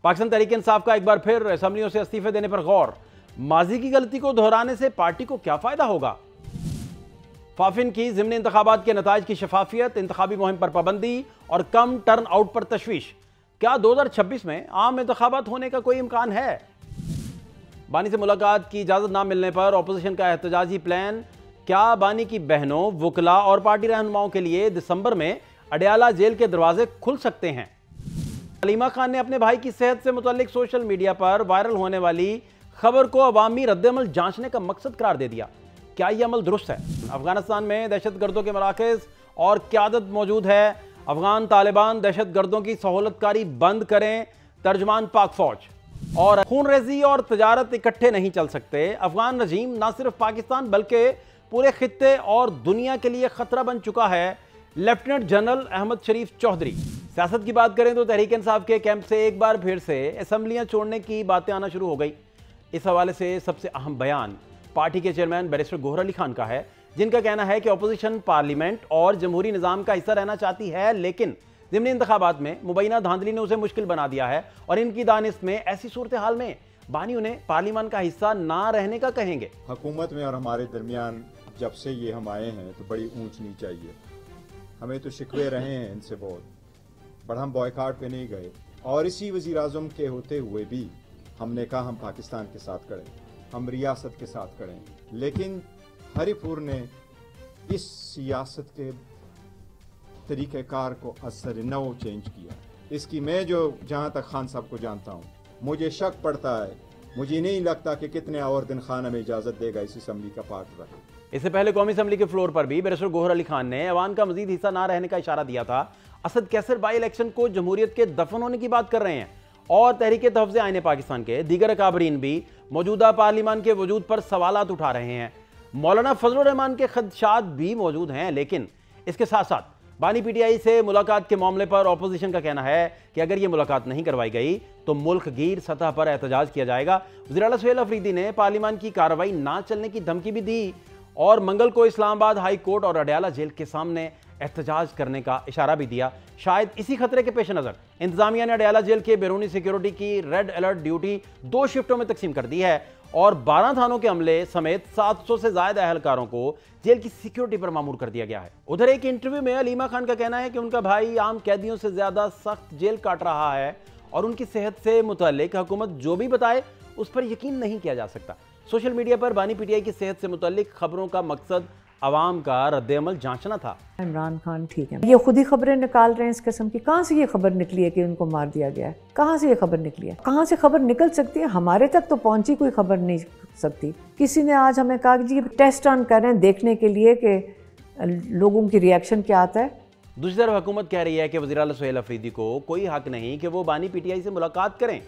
पाकिस्तान तहरीक इंसाफ का एक बार फिर असम्बलियों से इस्तीफे देने पर गौर। माजी की गलती को दोहराने से पार्टी को क्या फायदा होगा? फाफिन की ज़िमनी इंतखाबात के नताइज की शफाफियत, इंतखाबी मुहिम पर पाबंदी और कम टर्न आउट पर तशवीश। क्या 2026 में आम इंतखाबात होने का कोई इम्कान है? बानी से मुलाकात की इजाज़त ना मिलने पर अपोजिशन का एहतजाजी प्लान। क्या बानी की बहनों, वकला और पार्टी रहनुमाओं के लिए दिसंबर में अडयाला जेल के दरवाजे खुल सकते हैं? हलीमा खान ने अपने भाई की सेहत से मुतालिक सोशल मीडिया पर वायरल होने वाली खबर को अवामी रद्द-ए-अमल जांचने का मकसद करार दे दिया। क्या यह अमल दुरुस्त है? अफगानिस्तान में दहशत गर्दों के मराकज़ और क़यादत मौजूद है। अफगान तालिबान दहशत गर्दों की सहूलतकारी बंद करें, तर्जमान पाक फौज। और खून रेजी और तजारत इकट्ठे नहीं चल सकते। अफगान रजीम न सिर्फ पाकिस्तान बल्कि पूरे खित्ते और दुनिया के लिए खतरा बन चुका है। लेफ्टिनेंट जनरल अहमद शरीफ चौधरी। सियासत की बात करें तो तहरीक इंसाफ के कैंप से एक बार फिर से असम्बलियां छोड़ने की बातें आना शुरू हो गई। इस हवाले से सबसे अहम बयान पार्टी के चेयरमैन बैरिस्टर गोहर अली खान का है, जिनका कहना है कि अपोजिशन पार्लियामेंट और जमहूरी निज़ाम का हिस्सा रहना चाहती है, लेकिन ज़िमनी इंतखाबात में मुबैना धांधली ने उसे मुश्किल बना दिया है और इनकी दानिश में ऐसी सूरत हाल में बानी उन्हें पार्लियामान का हिस्सा ना रहने का कहेंगे। हुकूमत में और हमारे दरमियान जब से ये हम आए हैं तो बड़ी ऊंच नीच आई है। हमें तो शिकवे रहे हैं इनसे बहुत, पर हम बॉयकाट पे नहीं गए। और इसी वज़ीर आज़म के होते हुए भी हमने कहा हम पाकिस्तान के साथ खड़े, हम रियासत के साथ खड़े। लेकिन हरीपुर ने इस सियासत के तरीक़ेकार को असर नौ चेंज किया। इसकी मैं जो जहाँ तक खान साहब को जानता हूँ, मुझे शक पड़ता है, मुझे नहीं लगता कि कितने और दिन खान हमें इजाज़त देगा इस असम्बली का पार्ट रखे। इससे पहले कौमी असम्बली के फ्लोर पर भी बैरिस्टर गोहर अली खान ने अवान का मजीद हिस्सा ना रहने का इशारा दिया था। असद कैसर बाई इलेक्शन को जमहूरियत के दफन होने की बात कर रहे हैं और तहरीक तहफ़्ज़ुज़ आईन पाकिस्तान के दीगर अकाबरीन भी मौजूदा पार्लियामान के वजूद पर सवालात उठा रहे हैं। मौलाना फजलुर रहमान के खदशात भी मौजूद हैं, लेकिन इसके साथ साथ बानी पीटीआई से मुलाकात के मामले पर अपोजिशन का कहना है कि अगर ये मुलाकात नहीं करवाई गई तो मुल्क गिर सतह पर एहतजाज किया जाएगा। वज़ीर आला सुहेल अफरीदी ने पार्लियामान की कार्रवाई ना चलने की धमकी भी दी और मंगल को इस्लामाबाद हाई कोर्ट और अडयाला जेल के सामने एहतजाज करने का इशारा भी दिया। शायद इसी खतरे के पेश नज़र इंतजामिया ने अडयाला जेल के बैरूनी सिक्योरिटी की रेड अलर्ट ड्यूटी 2 शिफ्टों में तकसीम कर दी है और 12 थानों के अमले समेत 700 से ज़्यादा अहलकारों को जेल की सिक्योरिटी पर मामूर कर दिया गया है। उधर एक इंटरव्यू में हलीमा खान का कहना है कि उनका भाई आम कैदियों से ज़्यादा सख्त जेल काट रहा है और उनकी सेहत से मुतालिक हुकूमत जो भी बताए उस पर यकीन नहीं किया जा सकता। सोशल मीडिया पर बानी पीटीआई की सेहत से मुतालिक खबरों का मकसद अवाम का रद्द-ए-अमल जांचना था। इमरान खान ठीक है, ये खुद ही खबरें निकाल रहे हैं इस किस्म की। कहाँ से ये खबर निकली है कि उनको मार दिया गया है? कहाँ से ये खबर निकली है? कहाँ से खबर निकल सकती है? हमारे तक तो पहुंची कोई खबर नहीं सकती। किसी ने आज हमें कहा कि जी टेस्ट रन कर रहे हैं देखने के लिए कि लोगों की रिएक्शन क्या आता है। दूसरी तरफ हुकूमत कह रही है कि वज़ीर आला सुहेल अफरीदी को कोई हक नहीं कि वो बानी पीटीआई से मुलाकात करें।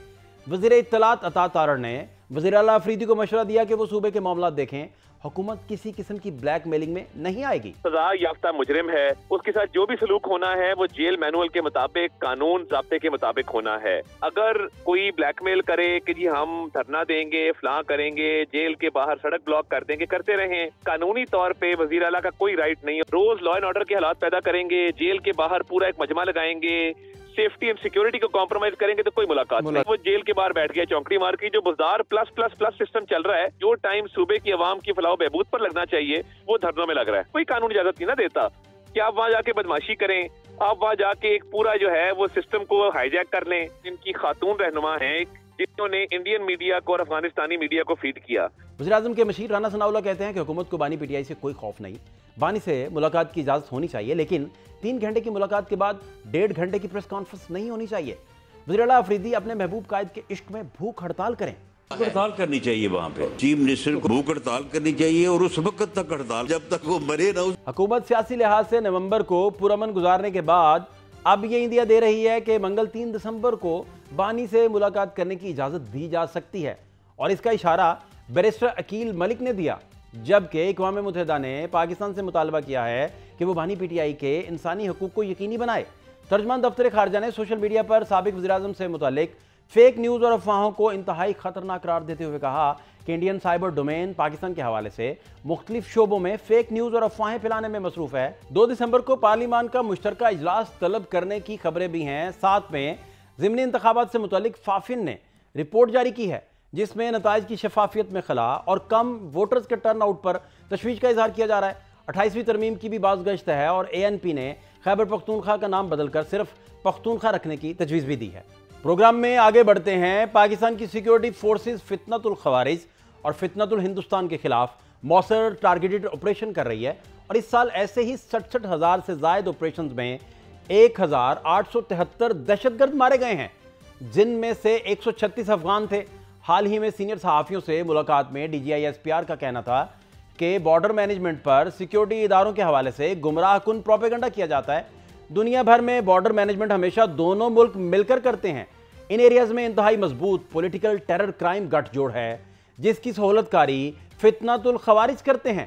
वज़ीर इत्तलात अता तारड़ ने वज़ीर आला अफरीदी को मशवरा दिया कि वो सूबे के मामला देखें। हुकूमत किसी किस्म की ब्लैक मेलिंग में नहीं आएगी। सजा याफ्ता मुजरिम है, उसके साथ जो भी सलूक होना है वो जेल मैनुअल के मुताबिक, कानून ज़ाब्ते के मुताबिक होना है। अगर कोई ब्लैकमेल करे कि जी हम धरना देंगे, फलां करेंगे, जेल के बाहर सड़क ब्लॉक कर देंगे, करते रहें। कानूनी तौर पे वज़ीर आला का कोई राइट नहीं है। रोज लॉ एंड ऑर्डर के हालात पैदा करेंगे, जेल के बाहर पूरा एक मजमा लगाएंगे, सेफ्टी एंड सिक्योरिटी को कॉम्प्रोमाइज करेंगे तो कोई मुलाकात नहीं। वो जेल के बाहर बैठ गया चौंकड़ी मार की। जो Buzdar plus plus plus system चल रहा है, जो टाइम सूबे की आवाम की फलाह बहबूद पर लगना चाहिए, वो धरनों में लग रहा है। कोई कानून इजाजत नहीं ना देता कि आप वहाँ जाके बदमाशी करें, आप वहाँ जाके एक पूरा जो है वो सिस्टम को हाईजैक कर लें। इनकी खातून रहनुमा है जिन्होंने इंडियन मीडिया को और अफगानिस्तानी मीडिया को फीड किया। वज़ीर आज़म के मशीर राना सनाउल्लाह कहते हैं कि हुकूमत को बानी पीटीआई से कोई खौफ नहीं। बानी से मुलाकात की इजाज़त होनी चाहिए, लेकिन 3 घंटे की मुलाकात के बाद 1.5 घंटे की प्रेस कॉन्फ्रेंस नहीं होनी चाहिए। वज़ीर आला अफरीदी अपने महबूब कायद के इश्क में भूख हड़ताल करें। हड़ताल करनी चाहिए, वहाँ पे चीफ मिनिस्टर को भूख हड़ताल करनी चाहिए और उस वक्त तक हड़ताल जब तक वो मरे ना। हुकूमत सियासी लिहाज से नवंबर को पुरअमन गुजारने के बाद अब ये इंदिया दे रही है कि मंगल 3 दिसंबर को बानी से मुलाकात करने की इजाज़त दी जा सकती है और इसका इशारा बैरिस्टर अकील मलिक ने दिया, जबकि अक़वाम मुत्तहिदा ने पाकिस्तान से मुतालबा किया है कि वो बानी पीटीआई के इंसानी हकूक़ को यकीनी बनाए। तर्जमान दफ्तर खारजा ने सोशल मीडिया पर साबिक वज़ीर आज़म से मुतालिक फेक न्यूज़ और अफवाहों को इंतहाई खतरनाक करार देते हुए कहा कि इंडियन साइबर डोमेन पाकिस्तान के हवाले से मुख्तलिफ शोबों में फेक न्यूज़ और अफवाहें फैलाने में मसरूफ है। 2 दिसंबर को पार्लियामान का मुश्तरका इजलास तलब करने की खबरें भी हैं। साथ में ضمنی انتخابات سے متعلق فافن نے رپورٹ جاری کی ہے جس میں نتائج کی شفافیت میں خلا اور کم ووٹرز کے ٹرن آؤٹ پر تشویش کا اظہار کیا جا رہا ہے۔ 28ویں ترمیم کی بھی باز گشت ہے اور ANP نے خیبر پختونخوا کا نام بدل کر صرف پختونخوا رکھنے کی تجویز بھی دی ہے۔ پروگرام میں آگے بڑھتے ہیں۔ پاکستان کی سیکیورٹی فورسز فتنۃ الخوارج اور فتنۃ الہندوستان کے خلاف موثر ٹارگیٹڈ آپریشن کر رہی ہے اور اس سال ایسے ہی 67,000 سے زائد آپریشنز میں 1,873 دہشت گرد مارے گئے ہیں، جن میں سے 136 افغان تھے۔ حال ہی میں سینئر صحافیوں سے ملاقات میں DGI SPR کا کہنا تھا کہ بارڈر مینجمنٹ پر سیکیورٹی اداروں کے حوالے سے گمراہ کن پروپیگنڈا کیا جاتا ہے۔ دنیا بھر میں بارڈر مینجمنٹ ہمیشہ دونوں ملک مل کر کرتے ہیں۔ ان ایریاز میں انتہائی مضبوط پولیٹیکل ٹیرر کرائم گٹھ جوڑ ہے جس کی سہولت کاری فتنۃ الخوارج کرتے ہیں۔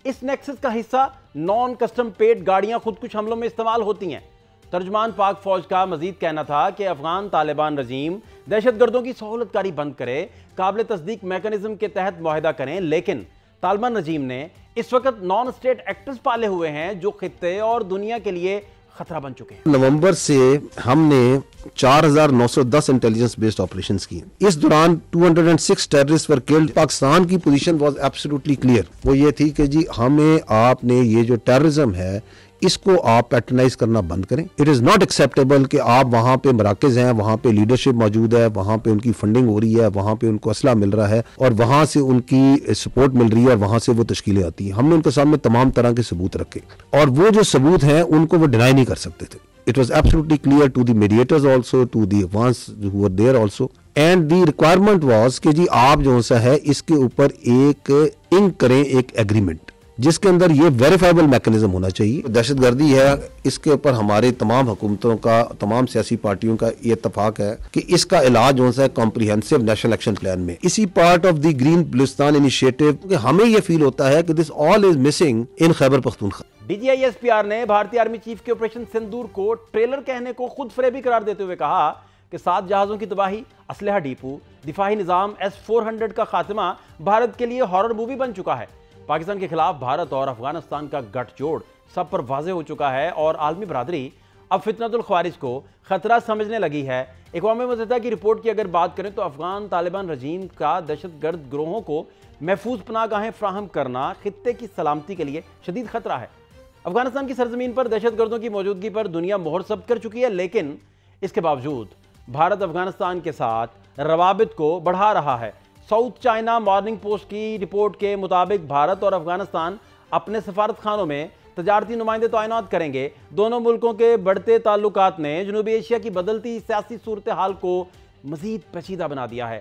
اس نیکسس کا حصہ نان کسٹم پیڈ گاڑیاں خودکش حملوں میں استعمال ہوتی ہیں۔ ترجمان پاک فوج کا مزید کہنا تھا کہ افغان طالبان رژیم دہشت گردوں کی سہولت کاری بند کرے، قابل تصدیق میکانزم کے تحت معاہدہ کریں، لیکن طالبان رژیم نے اس وقت نان اسٹیٹ ایکٹرز پالے ہوئے ہیں جو خطے اور دنیا کے لیے خطرہ بن چکے ہیں۔ نومبر سے ہم نے 4,910 انٹیلیجنس بیسڈ آپریشنز کی۔ اس دوران 206 ٹیررسٹ ور کلڈ۔ پاکستان کی پوزیشن واز ایبسولوٹلی کلیئر، وہ یہ تھی کہ جی ہمیں آپ نے یہ جو ٹیررزم ہے اس کو آپ پیٹرنائز کرنا بند کریں۔ اٹ از ناٹ ایکسیپٹیبل کہ آپ وہاں پہ مراکز ہیں، وہاں پہ لیڈرشپ موجود ہے، وہاں پہ ان کی فنڈنگ ہو رہی ہے، وہاں پہ ان کو اسلحہ مل رہا ہے اور وہاں سے ان کی سپورٹ مل رہی ہے اور وہاں سے وہ تشکیلیں آتی ہیں۔ ہم نے ان کے سامنے تمام طرح کے ثبوت رکھے اور وہ جو ثبوت ہیں ان کو وہ ڈینائی نہیں کر سکتے تھے۔ It was absolutely clear to the mediators also, to the ones who were there also, and the requirement was کہ جی آپ جو سا ہے اس کے اوپر ایک انک کریں، ایک ایگریمنٹ جس کے اندر یہ ویریفائبل میکانزم ہونا چاہیے۔ دہشت گردی ہے، اس کے اوپر ہمارے تمام حکومتوں کا، تمام سیاسی پارٹیوں کا یہ اتفاق ہے کہ اس کا علاج جو ہے کمپریہنسو نیشنل ایکشن پلان میں، اسی part of the green Balochistan initiative کہ ہمیں یہ فیل ہوتا ہے کہ this all is missing in Khyber Pakhtunkhwa. DGI SPR نے بھارتی آرمی چیف کے آپریشن سندور کو ٹریلر کہنے کو خود فریبی قرار دیتے ہوئے کہا کہ 7 جہازوں کی تباہی، اسلحہ ڈیپو، دفاعی نظام S-400 کا خاتمہ بھارت کے لیے ہارر مووی بن چکا ہے۔ پاکستان کے خلاف بھارت اور افغانستان کا گٹھ جوڑ سب پر واضح ہو چکا ہے اور عالمی برادری اب فتنۃ الخوارج کو خطرہ سمجھنے لگی ہے۔ اقوام متحدہ کی رپورٹ کی اگر بات کریں تو افغان طالبان رژیم کا دہشت گرد گروہوں کو محفوظ پناہ گاہیں فراہم کرنا خطے کی سلامتی کے لیے شدید خطرہ ہے۔ افغانستان کی سرزمین پر دہشت گردوں کی موجودگی پر دنیا مہر ثبت کر چکی ہے، لیکن اس کے باوجود بھارت افغانستان کے ساتھ روابط کو بڑھا رہا ہے۔ ساؤتھ چائنا مارننگ پوسٹ کی رپورٹ کے مطابق بھارت اور افغانستان اپنے سفارت خانوں میں تجارتی نمائندے تعینات کریں گے۔ دونوں ملکوں کے بڑھتے تعلقات نے جنوبی ایشیا کی بدلتی سیاسی صورتحال کو مزید پیچیدہ بنا دیا ہے۔